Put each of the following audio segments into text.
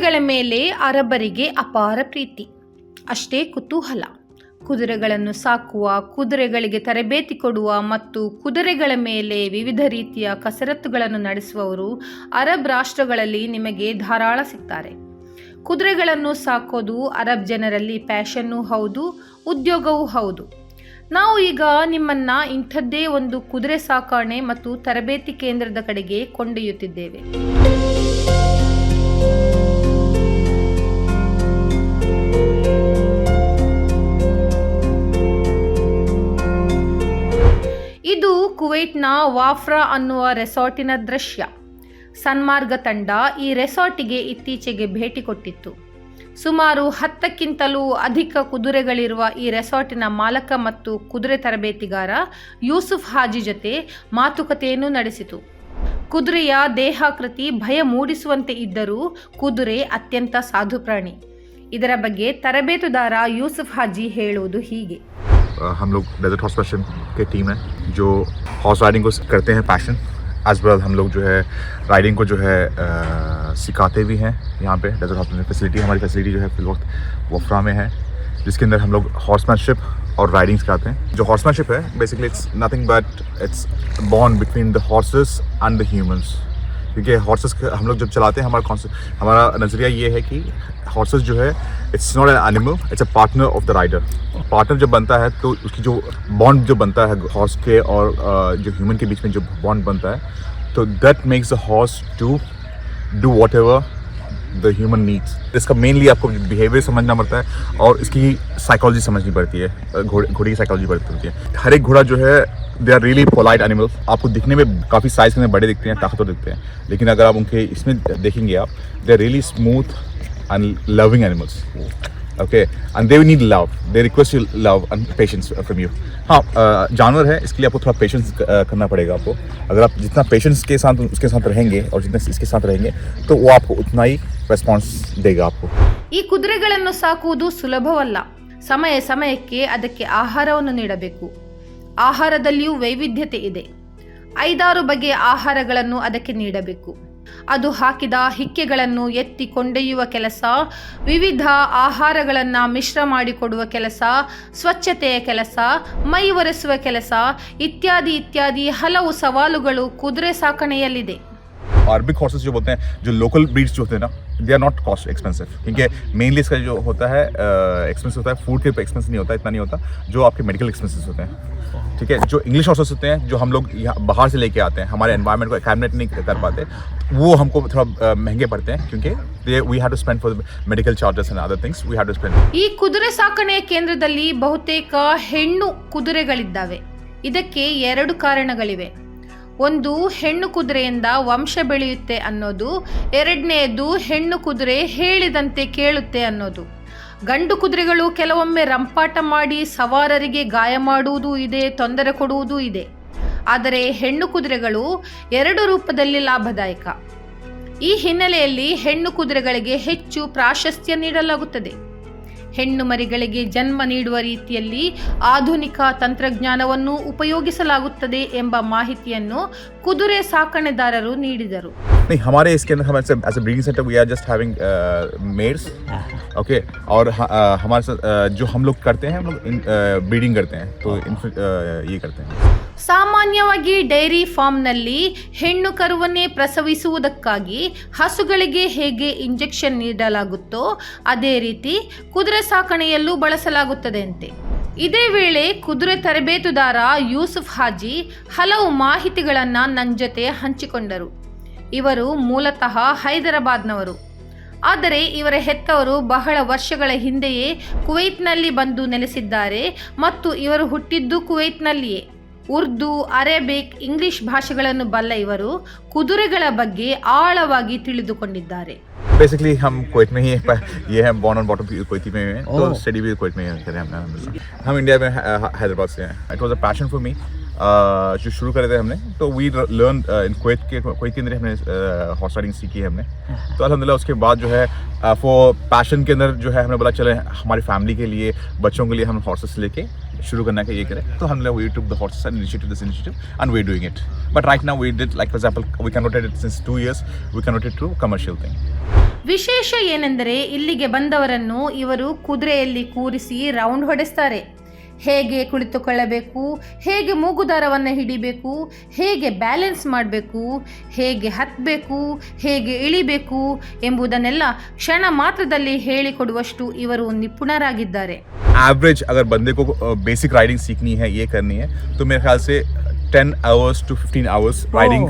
ಕುದುರೆಗಳ ಮೇಲೆ ಅರಬ್ಬರಿಗೆ ಅಪಾರ ಪ್ರೀತಿ, ಅಷ್ಟೇ ಕುತೂಹಲ. ಕುದುರೆಗಳನ್ನು ಸಾಕುವ, ಕುದುರೆಗಳಿಗೆ ತರಬೇತಿ ಕೊಡುವ ಮತ್ತು ಕುದುರೆಗಳ ಮೇಲೆ ವಿವಿಧ ರೀತಿಯ ಕಸರತ್ತುಗಳನ್ನು ನಡೆಸುವವರು ಅರಬ್ ರಾಷ್ಟ್ರಗಳಲ್ಲಿ ನಿಮಗೆ ಧಾರಾಳ ಸಿಗ್ತಾರೆ. ಕುದುರೆಗಳನ್ನು ಸಾಕೋದು ಅರಬ್ ಜನರಲ್ಲಿ ಪ್ಯಾಷನ್ನೂ ಹೌದು, ಉದ್ಯೋಗವೂ ಹೌದು. ನಾವು ಈಗ ನಿಮ್ಮನ್ನ ಇಂಥದ್ದೇ ಒಂದು ಕುದುರೆ ಸಾಕಣೆ ಮತ್ತು ತರಬೇತಿ ಕೇಂದ್ರದ ಕಡೆಗೆ ಕೊಂಡೊಯ್ಯುತ್ತಿದ್ದೇವೆ. ಇದು ಕುವೈಟ್ನ ವಾಫ್ರಾ ಅನ್ನುವ ರೆಸಾರ್ಟಿನ ದೃಶ್ಯ. ಸನ್ಮಾರ್ಗ ತಂಡ ಈ ರೆಸಾರ್ಟಿಗೆ ಇತ್ತೀಚೆಗೆ ಭೇಟಿ ಕೊಟ್ಟಿತ್ತು. ಸುಮಾರು 10ಕ್ಕಿಂತಲೂ ಅಧಿಕ ಕುದುರೆಗಳಿರುವ ಈ ರೆಸಾರ್ಟಿನ ಮಾಲಕ ಮತ್ತು ಕುದುರೆ ತರಬೇತಿಗಾರ ಯೂಸುಫ್ ಹಾಜಿ ಜೊತೆ ಮಾತುಕತೆಯನ್ನು ನಡೆಸಿತು. ಕುದುರೆಯ ದೇಹಾಕೃತಿ ಭಯ ಮೂಡಿಸುವಂತೆ ಇದ್ದರೂ ಕುದುರೆ ಅತ್ಯಂತ ಸಾಧು ಪ್ರಾಣಿ. ಇದರ ಬಗ್ಗೆ ತರಬೇತುದಾರ ಯೂಸುಫ್ ಹಾಜಿ ಹೇಳುವುದು ಹೀಗೆ. हम लोग डेजर्ट हॉर्स पैशन के टीम है जो हॉर्स राइडिंग को करते हैं पैशन एज वेल. हम लोग जो है राइडिंग को जो है सिखाते भी हैं. यहाँ पे डेजर्ट हॉर्स फैसिलिटी, हमारी फैसिलिटी जो है फिल वक्त वफ्रा में है, जिसके अंदर हम लोग हॉर्समैनशिप और राइडिंग सिखाते हैं. जो हॉर्समैनशिप है basically it's nothing but it's bond between the horses and the humans. क्योंकि हॉर्सेस हम लोग जब चलाते हैं हमारा नज़रिया ये है कि हॉर्सेस जो है it's not an animal, it's a partner of the rider. Partner जब बनता है तो उसकी जो बॉन्ड जो बनता है हॉर्स के और जो ह्यूमन के बीच में जो बॉन्ड बनता है, तो that makes the horse to do whatever the human needs. इसका मेनली आपको बिहेवियर समझना पड़ता है और इसकी साइकोलॉजी समझनी पड़ती है. घोड़े की साइकोलॉजी पड़ती है. हर एक घोड़ा जो है they are really polite animals. आपको दिखने में काफ़ी साइज में बड़े दिखते हैं, ताकतवर दिखते हैं, लेकिन अगर आप उनके इसमें देखेंगे आप, they are really smooth and loving animals. Okay, and they need love, they request you love and patience from you. हाँ, जानवर है, इसके लिए आपको थोड़ा पेशेंस करना पड़ेगा. आपको अगर आप जितना पेशेंस के साथ उसके साथ रहेंगे और जितना इसके साथ रहेंगे तो वो आपको उतना ही ರೆಸ್ಪಾನ್ಸ್ देगा आपको. ಈ ಕುದುರೆಗಳನ್ನು ಸಾಕುವುದು ಸುಲಭವಲ್ಲ. ಸಮಯ ಸಮಯಕ್ಕೆ ಅದಕ್ಕೆ ಆಹಾರವನ್ನು ನೀಡಬೇಕು. ಆಹಾರದಲ್ಲಿಯೂ ವೈವಿಧ್ಯತೆ ಇದೆ. 5-6 ಬಗೆಯ ಆಹಾರಗಳನ್ನು ಅದಕ್ಕೆ ನೀಡಬೇಕು. ಅದು ಹಾಕಿದ ಹಿಕ್ಕೆಗಳನ್ನು ಎತ್ತಿ ಕೊಂಡೊಯ್ಯುವ ಕೆಲಸ, ವಿವಿಧ ಆಹಾರಗಳನ್ನು ಮಿಶ್ರ ಮಾಡಿಕೊಡುವ ಕೆಲಸ, ಸ್ವಚ್ಛತೆಯ ಕೆಲಸ, ಮೈ ಒರೆಸುವ ಕೆಲಸ ಇತ್ಯಾದಿ ಇತ್ಯಾದಿ ಹಲವು ಸವಾಲುಗಳು ಕುದುರೆ ಸಾಕಣೆಯಲ್ಲಿದೆ. अरबिक हॉर्सेस जो बोलते हैं, जो लोकल ब्रीड्स जो होते हैं ना, they are not cost expensive. क्योंकि मेनली इसका जो होता है एक्सपेंस होता है, फूड के एक्सपेंस नहीं होता, इतना नहीं होता जो आपके मेडिकल एक्सपेंसेस होते हैं. ठीक है, जो इंग्लिश हॉर्सेस होते हैं जो हम लोग यहाँ बाहर से लेके आते हैं, हमारे एनवायरनमेंट को अकोमोडेट नहीं कर पाते, वो हमको थोड़ा महंगे पड़ते हैं क्योंकि we have to spend for medical charges and other things we have to spend. ಈ ಕುದುರೆ ಸಾಕಣೆಯ ಕೇಂದ್ರದಲ್ಲಿ ಬಹುತೇಕ ಹೆಣ್ಣು ಕುದುರೆಗಳಿದ್ದಾವೆ. ಇದಕ್ಕೆ 2 ಕಾರಣಗಳಿವೆ. ಒಂದು, ಹೆಣ್ಣು ಕುದುರೆಯಿಂದ ವಂಶ ಬೆಳೆಯುತ್ತೆ ಅನ್ನೋದು. ಎರಡನೆಯದು, ಹೆಣ್ಣು ಕುದುರೆ ಹೇಳಿದಂತೆ ಕೇಳುತ್ತೆ ಅನ್ನೋದು. ಗಂಡು ಕುದುರೆಗಳು ಕೆಲವೊಮ್ಮೆ ರಂಪಾಟ ಮಾಡಿ ಸವಾರರಿಗೆ ಗಾಯ ಮಾಡುವುದೂ ಇದೆ, ತೊಂದರೆ ಕೊಡುವುದೂ ಇದೆ. ಆದರೆ ಹೆಣ್ಣು ಕುದುರೆಗಳು 2 ರೂಪದಲ್ಲಿ ಲಾಭದಾಯಕ. ಈ ಹಿನ್ನೆಲೆಯಲ್ಲಿ ಹೆಣ್ಣು ಕುದುರೆಗಳಿಗೆ ಹೆಚ್ಚು ಪ್ರಾಶಸ್ತ್ಯ ನೀಡಲಾಗುತ್ತದೆ. ಹೆಣ್ಣು ಮರಿಗಳಿಗೆ ಜನ್ಮ ನೀಡುವ ರೀತಿಯಲ್ಲಿ ಆಧುನಿಕ ತಂತ್ರಜ್ಞಾನವನ್ನು ಉಪಯೋಗಿಸಲಾಗುತ್ತದೆ ಎಂಬ ಮಾಹಿತಿಯನ್ನು ಕುದುರೆ ಸಾಕಣೆದಾರರು ನೀಡಿದರು. नहीं, हमारे इसके अंदर हम as a breeding centre we are just having maids. Okay, और हमारे साथ जो हम लोग करते हैं, हम लोग ब्रीडिंग करते हैं, तो ये करते हैं. ಸಾಮಾನ್ಯವಾಗಿ ಡೈರಿ ಫಾರ್ಮ್ನಲ್ಲಿ ಹೆಣ್ಣು ಕರುವನ್ನೇ ಪ್ರಸವಿಸುವುದಕ್ಕಾಗಿ ಹಸುಗಳಿಗೆ ಹೇಗೆ ಇಂಜೆಕ್ಷನ್ ನೀಡಲಾಗುತ್ತೋ ಅದೇ ರೀತಿ ಕುದುರೆ ಸಾಕಣೆಯಲ್ಲೂ ಬಳಸಲಾಗುತ್ತದೆಯಂತೆ. ಇದೇ ವೇಳೆ ಕುದುರೆ ತರಬೇತುದಾರ ಯೂಸುಫ್ ಹಾಜಿ ಹಲವು ಮಾಹಿತಿಗಳನ್ನು ನನ್ನ ಜೊತೆ ಹಂಚಿಕೊಂಡರು. ಇವರು ಮೂಲತಃ ಹೈದರಾಬಾದ್ನವರು. ಆದರೆ ಇವರ ಹೆತ್ತವರು ಬಹಳ ವರ್ಷಗಳ ಹಿಂದೆಯೇ ಕುವೈತ್ನಲ್ಲಿ ಬಂದು ನೆಲೆಸಿದ್ದಾರೆ ಮತ್ತು ಇವರು ಹುಟ್ಟಿದ್ದು ಕುವೈತ್ನಲ್ಲಿಯೇ. ಉರ್ದು, ಅರೇಬಿಕ್, ಇಂಗ್ಲಿಷ್ ಭಾಷೆಗಳನ್ನು ಬಲ್ಲ ಇವರು ಕುದುರೆಗಳ ಬಗ್ಗೆ ಆಳವಾಗಿ ತಿಳಿದುಕೊಂಡಿದ್ದಾರೆ. बेसिकली हम कुवैत में ही ये है, बॉर्न एंड बॉटम कुवैती में हैं, तो स्टडी भी कुवैत में ही करें हमने. हम इंडिया में हैदराबाद से हैं. It was a passion for me. जो शुरू करे थे हमने, तो वी लर्न इन कुवैत के अंदर हमने हॉर्स राइडिंग सीखी है हमने. तो अल्हम्दुलिल्लाह उसके बाद जो है फॉर पैशन के अंदर जो है हमने बोला चले हमारी फैमिली के लिए, बच्चों के लिए हम हॉर्सेस लेके शुरू करना का ये करें. तो हमने we took the horses and initiated this initiative and we are doing it. But right now we did, like for example, we converted it since 2 years, we converted to commercial thing. ವಿಶೇಷ ಏನೆಂದರೆ ಇಲ್ಲಿಗೆ ಬಂದವರನ್ನು ಇವರು ಕುದುರೆಯಲ್ಲಿ ಕೂರಿಸಿ round ಹೊಡೆಸ್ತಾರೆ. ಹೇಗೆ ಕುಳಿತುಕೊಳ್ಳಬೇಕು, ಹೇಗೆ ಮೂಗುದಾರವನ್ನು ಹಿಡಿಬೇಕು, ಹೇಗೆ ಬ್ಯಾಲೆನ್ಸ್ ಮಾಡಬೇಕು, ಹೇಗೆ ಹತ್ತಬೇಕು, ಹೇಗೆ ಇಳಿಬೇಕು ಎಂಬುದನ್ನೆಲ್ಲ ಕ್ಷಣ ಮಾತ್ರದಲ್ಲಿ ಹೇಳಿಕೊಡುವಷ್ಟು ಇವರು ನಿಪುಣರಾಗಿದ್ದಾರೆ. एवरेज अगर बंदे को बेसिक राइडिंग सीखनी है, ये करनी है, तो मेरे ख्याल से 10 आवर्स to 15 आवर्स राइडिंग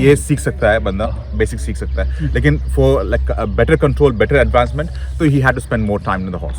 ये सीख सकता है बंदा, बेसिक सीख सकता है. लेकिन for like better control, better advancement, तो he had to spend more time in the horse.